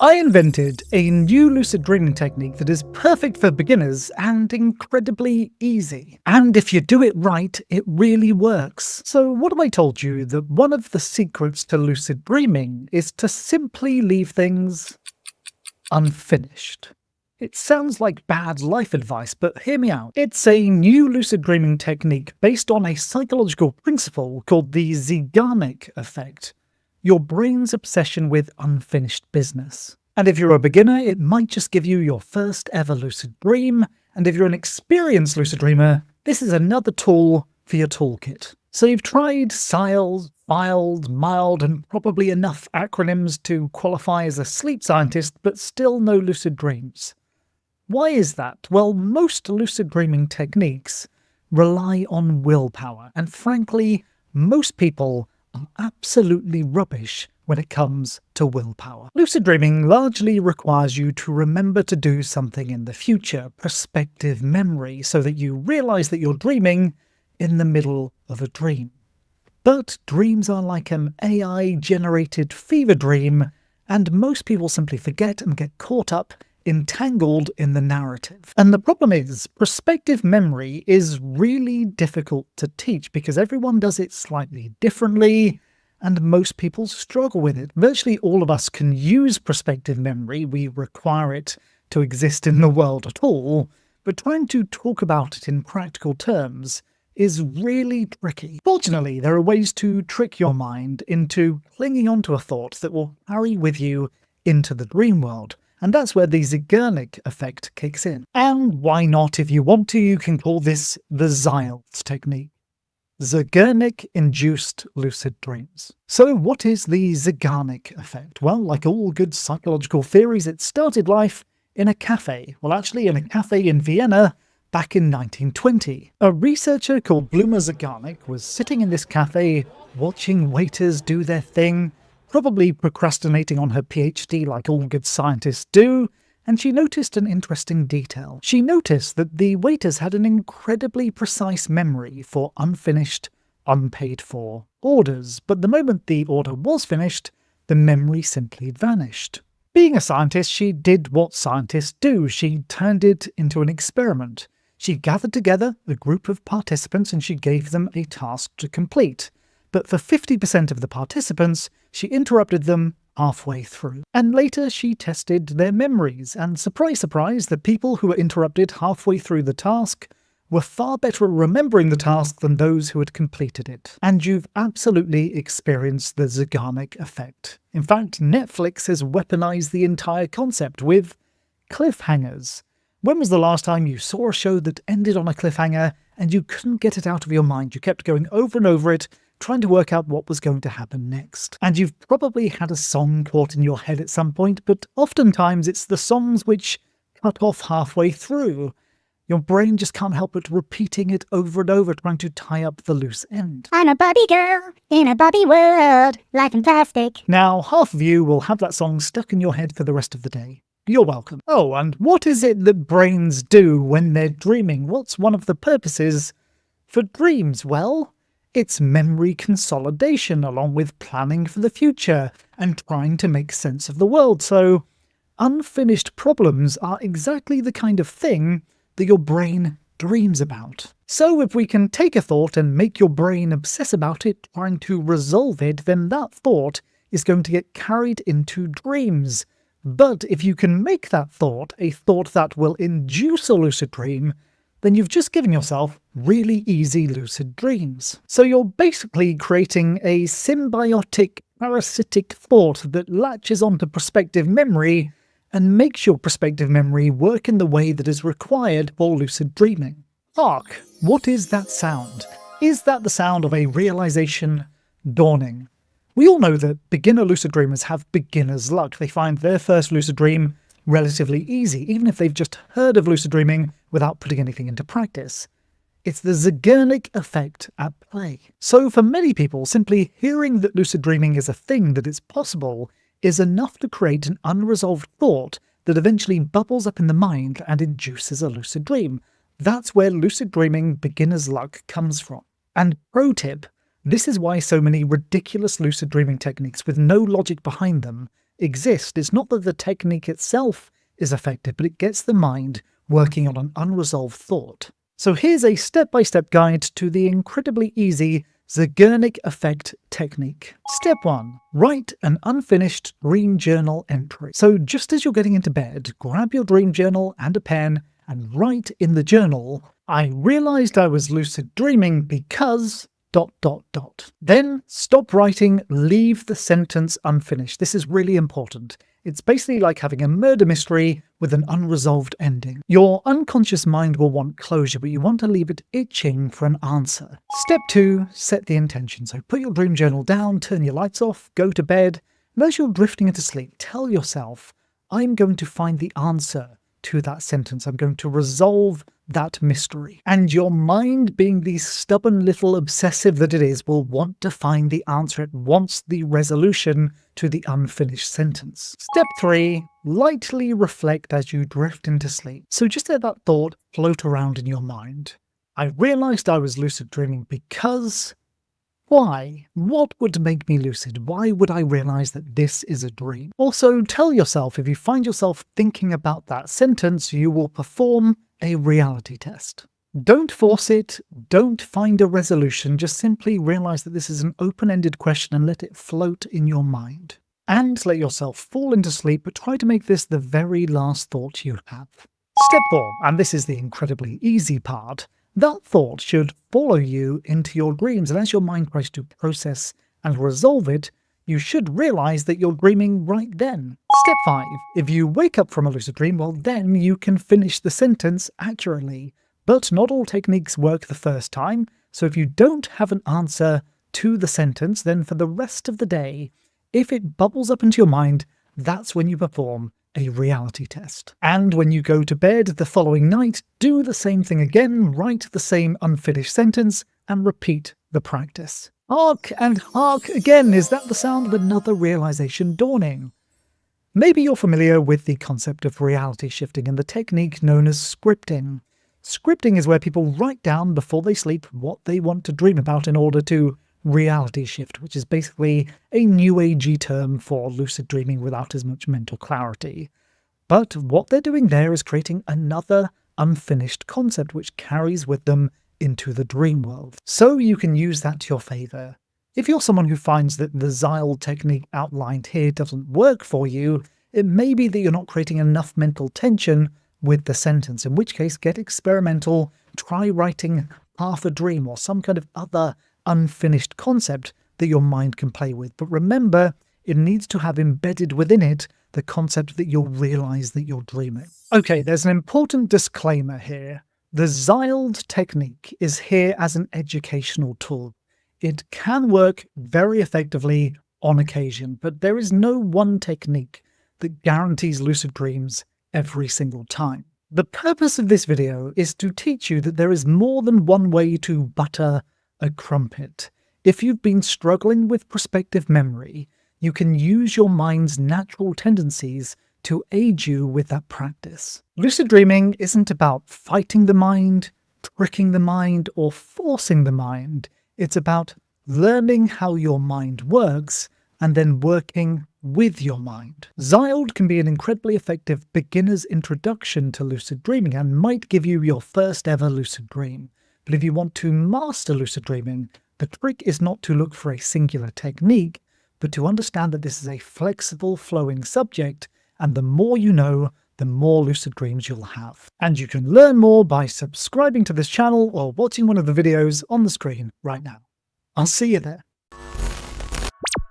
I invented a new lucid dreaming technique that is perfect for beginners and incredibly easy. And if you do it right, it really works. So what if I told you that one of the secrets to lucid dreaming is to simply leave things unfinished? It sounds like bad life advice, but hear me out. It's a new lucid dreaming technique based on a psychological principle called the Zeigarnik effect, your brain's obsession with unfinished business. And if you're a beginner, it might just give you your first ever lucid dream, and if you're an experienced lucid dreamer, this is another tool for your toolkit. So you've tried ZILD, FILD, MILD, and probably enough acronyms to qualify as a sleep scientist, but still no lucid dreams. Why is that? Well, most lucid dreaming techniques rely on willpower, and frankly, most people are absolutely rubbish when it comes to willpower. Lucid dreaming largely requires you to remember to do something in the future, prospective memory, so that you realize that you're dreaming in the middle of a dream. But dreams are like an AI-generated fever dream, and most people simply forget and get caught up, entangled in the narrative. And the problem is, prospective memory is really difficult to teach because everyone does it slightly differently, and most people struggle with it. Virtually all of us can use prospective memory, we require it to exist in the world at all, but trying to talk about it in practical terms is really tricky. Fortunately, there are ways to trick your mind into clinging onto a thought that will carry with you into the dream world. And that's where the Zeigarnik effect kicks in. And why not? If you want to, you can call this the ZILD technique. Zeigarnik-induced lucid dreams. So what is the Zeigarnik effect? Well, like all good psychological theories, it started life in a cafe. Well, actually in a cafe in Vienna back in 1920. A researcher called Bluma Zeigarnik was sitting in this cafe, watching waiters do their thing, probably procrastinating on her PhD like all good scientists do, and she noticed an interesting detail. She noticed that the waiters had an incredibly precise memory for unfinished, unpaid-for orders, but the moment the order was finished, the memory simply vanished. Being a scientist, she did what scientists do. She turned it into an experiment. She gathered together a group of participants and she gave them a task to complete. But for 50% of the participants, she interrupted them halfway through. And later she tested their memories, and surprise, surprise, the people who were interrupted halfway through the task were far better at remembering the task than those who had completed it. And you've absolutely experienced the Zeigarnik effect. In fact, Netflix has weaponized the entire concept with cliffhangers. When was the last time you saw a show that ended on a cliffhanger and you couldn't get it out of your mind? You kept going over and over it, trying to work out what was going to happen next. And you've probably had a song caught in your head at some point, but oftentimes it's the songs which cut off halfway through. Your brain just can't help but repeating it over and over, trying to tie up the loose end. I'm a Barbie girl in a Barbie world, life and plastic. Now, half of you will have that song stuck in your head for the rest of the day. You're welcome. Oh, and what is it that brains do when they're dreaming? What's one of the purposes for dreams? Well, it's memory consolidation, along with planning for the future and trying to make sense of the world. So, unfinished problems are exactly the kind of thing that your brain dreams about. So if we can take a thought and make your brain obsess about it, trying to resolve it, then that thought is going to get carried into dreams. But if you can make that thought a thought that will induce a lucid dream, then you've just given yourself really easy lucid dreams. So you're basically creating a symbiotic, parasitic thought that latches onto prospective memory and makes your prospective memory work in the way that is required for lucid dreaming. Hark! What is that sound? Is that the sound of a realization dawning? We all know that beginner lucid dreamers have beginner's luck. They find their first lucid dream relatively easy, even if they've just heard of lucid dreaming without putting anything into practice. It's the Zeigarnik effect at play. So for many people, simply hearing that lucid dreaming is a thing, that it's possible, is enough to create an unresolved thought that eventually bubbles up in the mind and induces a lucid dream. That's where lucid dreaming beginner's luck comes from. And pro tip, this is why so many ridiculous lucid dreaming techniques with no logic behind them exist. It's not that the technique itself is effective, but it gets the mind working on an unresolved thought. So here's a step-by-step guide to the incredibly easy Zeigarnik effect technique. Step 1. Write an unfinished dream journal entry. So just as you're getting into bed, grab your dream journal and a pen and write in the journal, "I realized I was lucid dreaming because... ." Then stop writing, leave the sentence unfinished. This is really important. It's basically like having a murder mystery with an unresolved ending. Your unconscious mind will want closure, but you want to leave it itching for an answer. Step 2, set the intention. So put your dream journal down, turn your lights off, go to bed, and as you're drifting into sleep, tell yourself, "I'm going to find the answer to that sentence. I'm going to resolve that mystery." And your mind, being the stubborn little obsessive that it is, will want to find the answer. It wants the resolution to the unfinished sentence. Step 3, lightly reflect as you drift into sleep. So just let that thought float around in your mind. "I realized I was lucid dreaming because... why? What would make me lucid? Why would I realize that this is a dream?" Also, tell yourself if you find yourself thinking about that sentence, you will perform a reality test. Don't force it, don't find a resolution, just simply realize that this is an open-ended question and let it float in your mind. And let yourself fall into sleep, but try to make this the very last thought you have. Step 4, and this is the incredibly easy part, that thought should follow you into your dreams, and as your mind tries to process and resolve it, you should realize that you're dreaming right then. Step 5. If you wake up from a lucid dream, well then you can finish the sentence accurately. But not all techniques work the first time, so if you don't have an answer to the sentence, then for the rest of the day, if it bubbles up into your mind, that's when you perform a reality test. And when you go to bed the following night, do the same thing again, write the same unfinished sentence, and repeat the practice. Hark and hark again, is that the sound of another realization dawning? Maybe you're familiar with the concept of reality shifting and the technique known as scripting. Scripting is where people write down before they sleep what they want to dream about in order to reality shift, which is basically a new agey term for lucid dreaming without as much mental clarity. But what they're doing there is creating another unfinished concept which carries with them into the dream world. So you can use that to your favor. If you're someone who finds that the ZILD technique outlined here doesn't work for you, it may be that you're not creating enough mental tension with the sentence, in which case get experimental, try writing half a dream or some kind of other unfinished concept that your mind can play with. But remember, it needs to have embedded within it the concept that you'll realize that you're dreaming. Okay, there's an important disclaimer here. The ZILD technique is here as an educational tool. It can work very effectively on occasion, but there is no one technique that guarantees lucid dreams every single time. The purpose of this video is to teach you that there is more than one way to butter a crumpet. If you've been struggling with prospective memory, you can use your mind's natural tendencies to aid you with that practice. Lucid dreaming isn't about fighting the mind, tricking the mind, or forcing the mind. It's about learning how your mind works and then working with your mind. ZILD can be an incredibly effective beginner's introduction to lucid dreaming and might give you your first ever lucid dream. But if you want to master lucid dreaming, the trick is not to look for a singular technique, but to understand that this is a flexible, flowing subject, and the more you know, the more lucid dreams you'll have. And you can learn more by subscribing to this channel or watching one of the videos on the screen right now. I'll see you there.